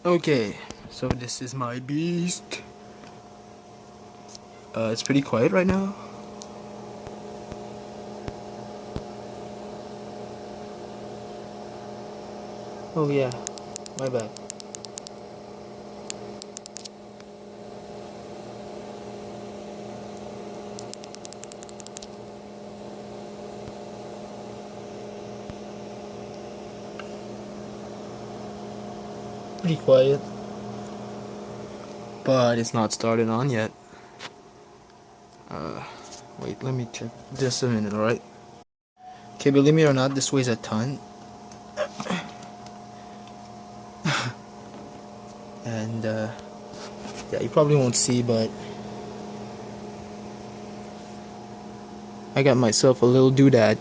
Okay, so this is my beast. It's pretty quiet right now. Oh yeah, my bad. Pretty quiet. But it's not started on yet. Wait, let me check. Just a minute, alright? Okay, believe me or not, this weighs a ton. And, yeah, you probably won't see, but I got myself a little doodad.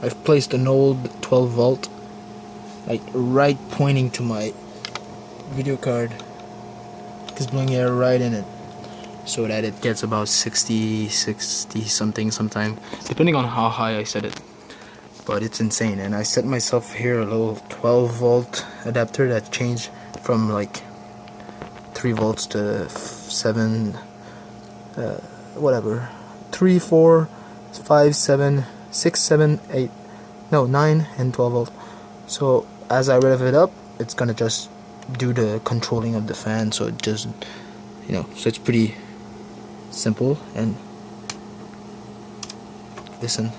I've placed an old 12 volt, like right pointing to my video card. It's blowing air right in it, so that it gets about 60 something sometime, depending on how high I set it. But it's insane. And I set myself here a little 12 volt adapter that changed from like 3 volts to 7, whatever, 3, 4, 5, 7, 6, 7, 8, no, 9 and 12 volt. So as I rev it up, it's gonna just do the controlling of the fan, so it just, you know, so it's pretty simple. And listen.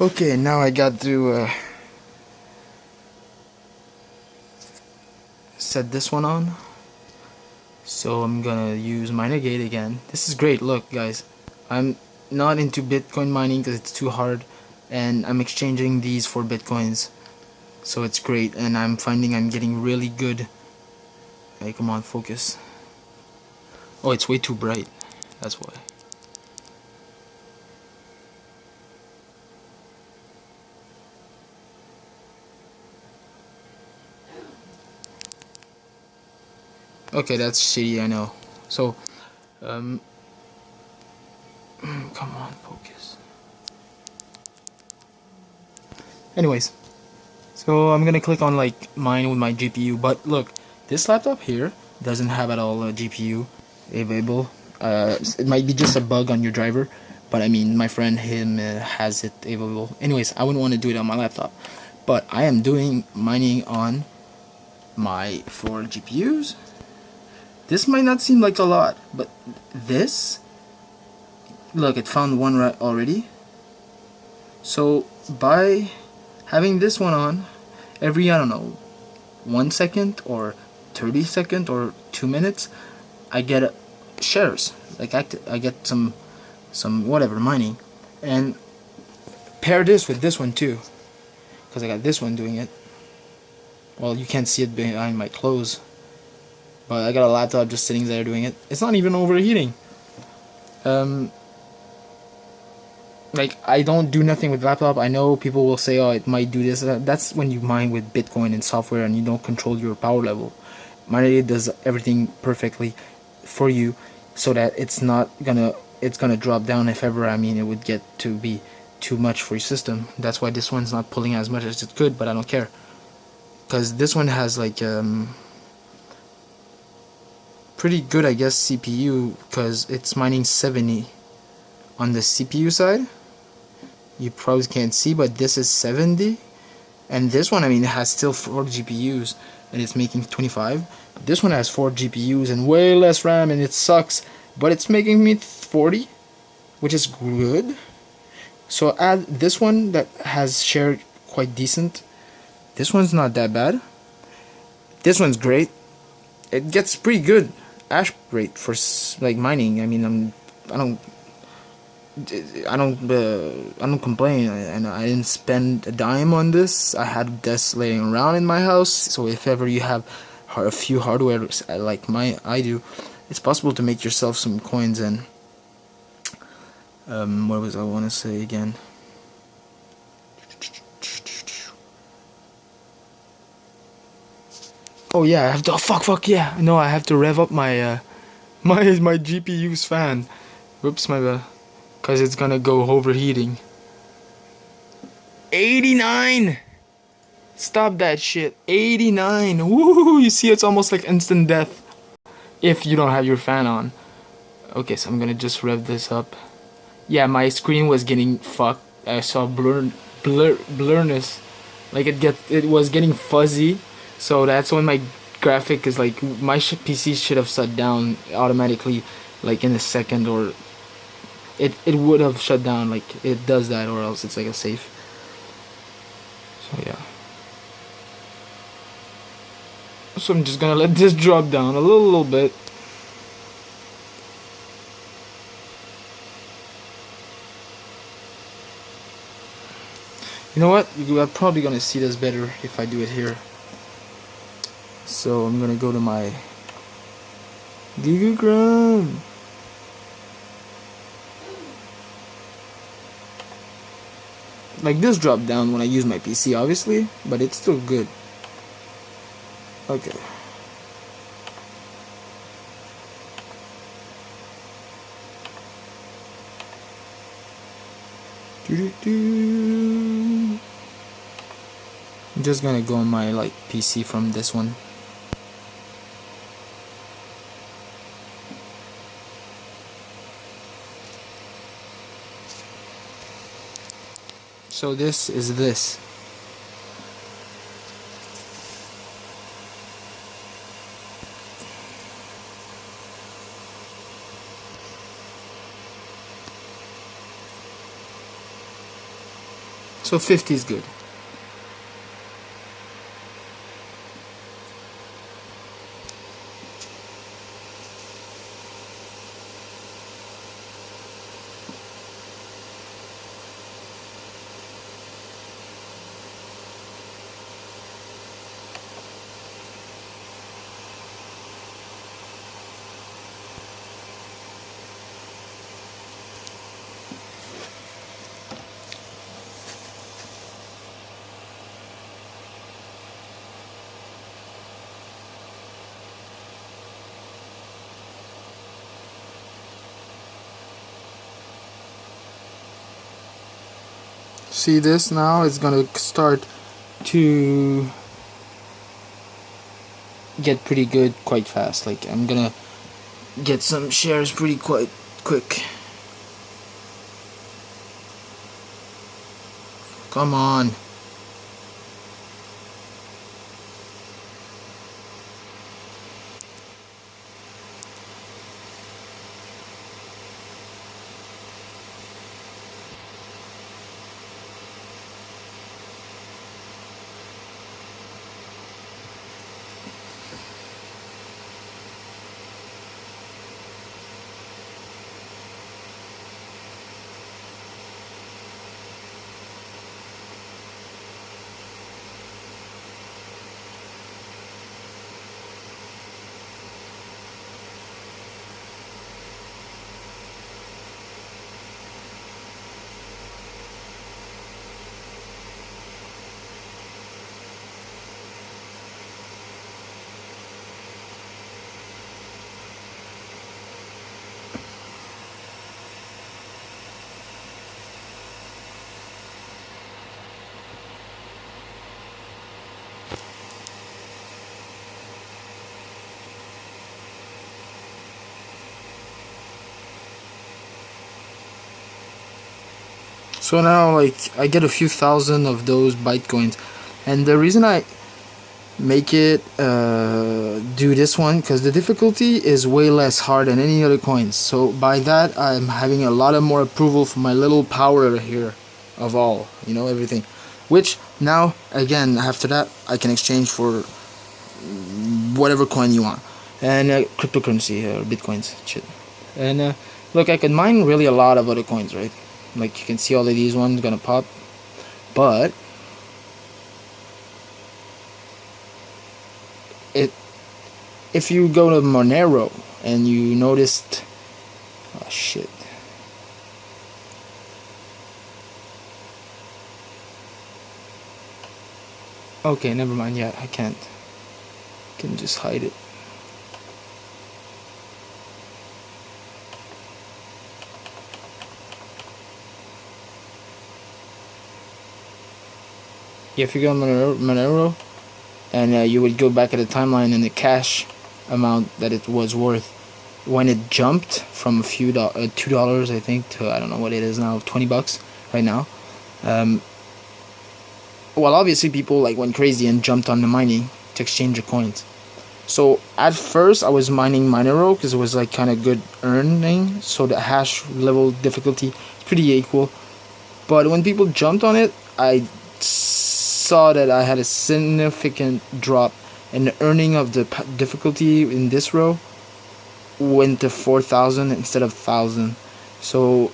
Okay, now I got to set this one on. So I'm gonna use Minergate again. This is great. Look, guys, I'm not into Bitcoin mining because it's too hard, and I'm exchanging these for Bitcoins, so it's great. And I'm finding I'm getting really good. Hey, come on, focus. Oh, it's way too bright. That's why. Okay, that's shitty, I know. So, come on, focus. Anyways, so I'm gonna click on like mine with my GPU, but look, this laptop here doesn't have at all a GPU available. It might be just a bug on your driver, but I mean, my friend him has it available. Anyways, I wouldn't want to do it on my laptop, but I am doing mining on my 4 GPUs. This might not seem like a lot, but this, look, it found one right already. So by having this one on, every, I don't know, 1 second or 30 seconds or 2 minutes, I get shares. Like I get some whatever mining, and pair this with this one too, because I got this one doing it. Well, you can't see it behind my clothes, but I got a laptop just sitting there doing it. It's not even overheating. Like, I don't do nothing with laptop. I know people will say, oh, it might do this. That's when you mine with Bitcoin and software and you don't control your power level. Minergate does everything perfectly for you, so that it's gonna drop down if ever. I mean, it would get to be too much for your system. That's why this one's not pulling as much as it could, but I don't care, because this one has like pretty good, I guess, CPU, because it's mining 70 on the CPU side. You probably can't see, but this is 70, and this one, I mean, it has still 4 GPUs and it's making 25. This one has 4 GPUs and way less RAM, and it sucks, but it's making me 40, which is good. So add this one that has shared quite decent. This one's not that bad. This one's great. It gets pretty good hash rate for like mining. I mean, I don't complain, and I didn't spend a dime on this. I had this laying around in my house, so if ever you have a few hardware like I do, it's possible to make yourself some coins. And What was I want to say again? Oh yeah, I have to. Oh, fuck yeah. No, I have to rev up my my GPU's fan. Whoops, my bad. Cause it's gonna go overheating. 89. Stop that shit. 89. Woo! You see, it's almost like instant death if you don't have your fan on. Okay, so I'm gonna just rev this up. Yeah, my screen was getting fucked. I saw blurness. Like it was getting fuzzy. So that's when my graphic is like my PC should have shut down automatically, like in a second, or it would have shut down. Like it does that, or else it's like a safe. So yeah. So I'm just gonna let this drop down a little bit. You know what? You are probably gonna see this better if I do it here. So I'm gonna go to my Gigagram. Like this dropped down when I use my PC, obviously, but it's still good. Okay. I'm just gonna go on my like PC from this one. So this is this. So 50 is good. See this now? It's gonna start to get pretty good quite fast. Like I'm gonna get some shares pretty quite quick. Come on. So now, like, I get a few thousand of those Bitcoins, and the reason I make it do this one, because the difficulty is way less hard than any other coins. So by that, I'm having a lot of more approval for my little power here of all, you know, everything. Which now, again, after that, I can exchange for whatever coin you want, and cryptocurrency or bitcoins, shit. And look, I could mine really a lot of other coins, right? Like you can see all of these ones gonna pop, but if you go to Monero and you noticed, oh shit, Okay, never mind. Yeah, I can't. Can just hide it. Yeah, if you go on Monero, and you would go back at the timeline and the cash amount that it was worth when it jumped from a few $2 I think to I don't know what it is now, $20 right now. Well, obviously people like went crazy and jumped on the mining to exchange the coins. So at first I was mining Monero because it was like kind of good earning, so the hash level difficulty is pretty equal. But when people jumped on it, I saw that I had a significant drop, and the earning of the difficulty in this row went to 4,000 instead of 1,000. So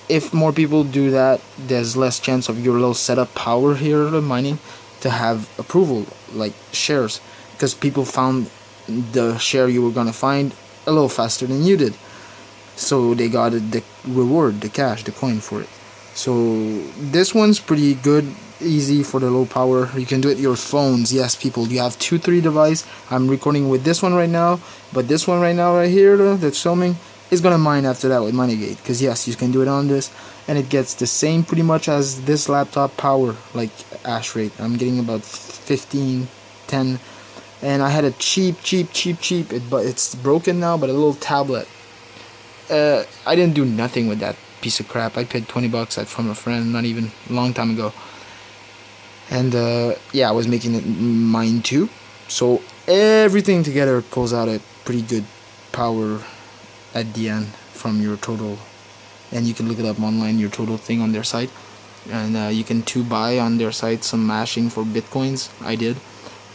if more people do that, there's less chance of your little setup power here of mining to have approval, like shares, because people found the share you were gonna find a little faster than you did, so they got the reward, the cash, the coin for it. So this one's pretty good, easy for the low power. You can do it with your phones. Yes, people, you have 2-3 device. I'm recording with this one right now, but this one right now right here that's filming is gonna mine after that with Minegate, because yes, you can do it on this, and it gets the same pretty much as this laptop power, like hash rate. I'm getting about 15, 10, and I had a cheap, but it's broken now, but a little tablet. I didn't do nothing with that piece of crap. I paid $20 from a friend, not even a long time ago. And yeah, I was making it mine too. So everything together pulls out a pretty good power at the end from your total. And you can look it up online, your total thing on their site. And you can too buy on their site some mashing for bitcoins. I did.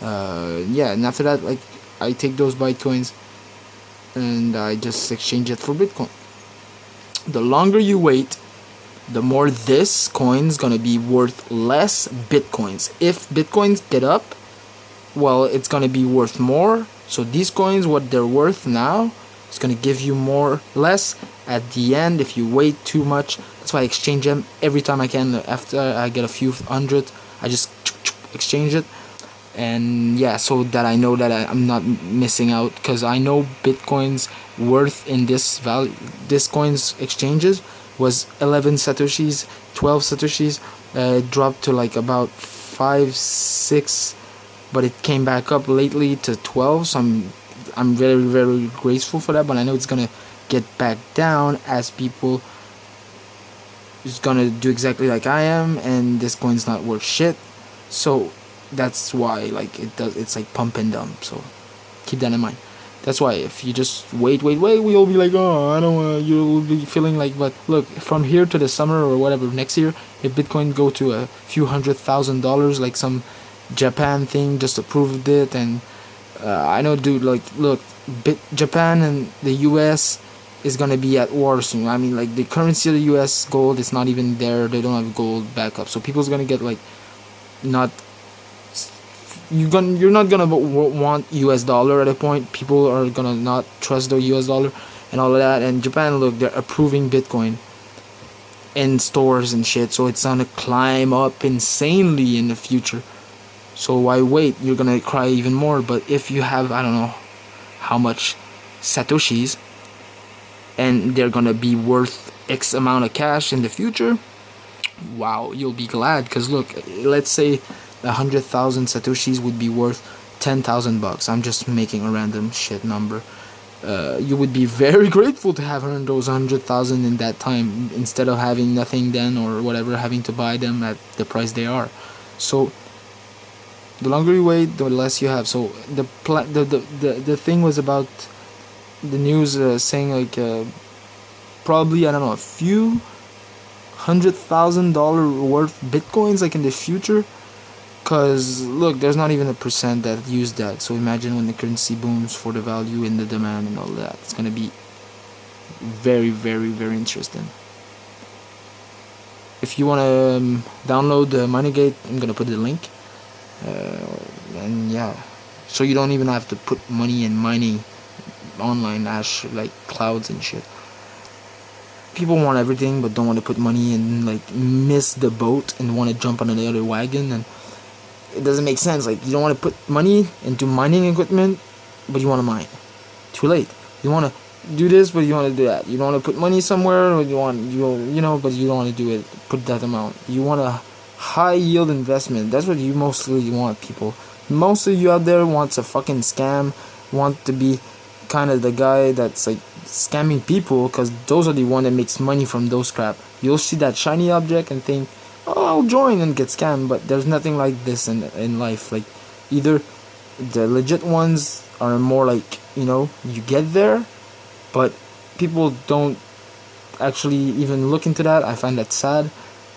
Yeah, and after that, like, I take those bitcoins and I just exchange it for bitcoin. The longer you wait, the more this coin's gonna be worth less bitcoins. If bitcoins get up, well, it's gonna be worth more. So these coins, what they're worth now, is gonna give you more less at the end if you wait too much. That's why I exchange them every time I can. After I get a few hundred, I just exchange it. And yeah, so that I know that I'm not missing out, because I know bitcoin's worth in this coin's exchanges was 11 satoshis, 12 satoshis. It dropped to like about 5, 6, but it came back up lately to 12. So I'm very, very grateful for that. But I know it's gonna get back down as people is gonna do exactly like I am, and this coin's not worth shit. So that's why, like, it's like pump and dump. So keep that in mind. That's why if you just wait, we'll be like, oh, I don't want. You'll be feeling like, but look, from here to the summer or whatever next year, if Bitcoin go to a few $100,000, like some Japan thing just approved it, and I know, dude, like, look, Japan and the U.S. is gonna be at war soon. I mean, like, the currency of the U.S. gold is not even there. They don't have gold backup, so people's gonna get like not. You're not gonna want US dollar at a point. People are gonna not trust the US dollar and all of that. And Japan, look, they're approving Bitcoin in stores and shit, so it's gonna climb up insanely in the future. So why wait? You're gonna cry even more. But if you have, I don't know how much satoshis, and they're gonna be worth X amount of cash in the future, wow, you'll be glad. Because look, let's say 100,000 satoshis would be worth $10,000. I'm just making a random shit number. You would be very grateful to have earned those 100,000 in that time, instead of having nothing then, or whatever, having to buy them at the price they are. So the longer you wait, the less you have. So the thing was about the news saying like probably, I don't know, a few $100,000 worth bitcoins like in the future. Because look, there's not even a percent that use that. So imagine when the currency booms for the value and the demand and all that. It's gonna be very, very, very interesting. If you wanna download the Minegate, I'm gonna put the link. And yeah, so you don't even have to put money in mining online hash like clouds and shit. People want everything but don't want to put money and like miss the boat and want to jump on the other wagon. And it doesn't make sense. Like, you don't want to put money into mining equipment, but you want to mine. Too late. You want to do this, but you want to do that. You don't want to put money somewhere, or but you don't want to do it. Put that amount. You want a high yield investment. That's what you mostly want, people. Most of you out there wants a fucking scam. Want to be kind of the guy that's like scamming people, because those are the one that makes money from those crap. You'll see that shiny object and think, oh, I'll join and get scammed. But there's nothing like this in life. Like, either the legit ones are more like, you get there, but people don't actually even look into that. I find that sad.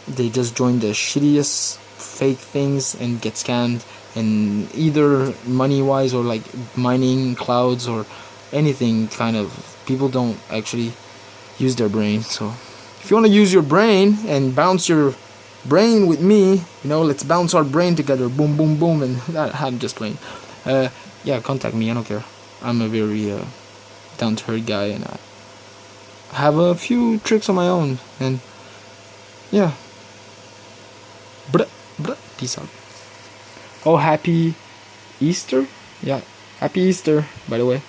They just join the shittiest fake things and get scammed, and either money wise or like mining clouds or anything. Kind of people don't actually use their brain. So if you want to use your brain and bounce your brain with me, let's bounce our brain together, boom boom boom. And I'm just playing. Yeah, contact me, I don't care. I'm a very down to earth guy, and I have a few tricks on my own. And yeah, peace out. Oh, happy Easter. Yeah, happy Easter, by the way.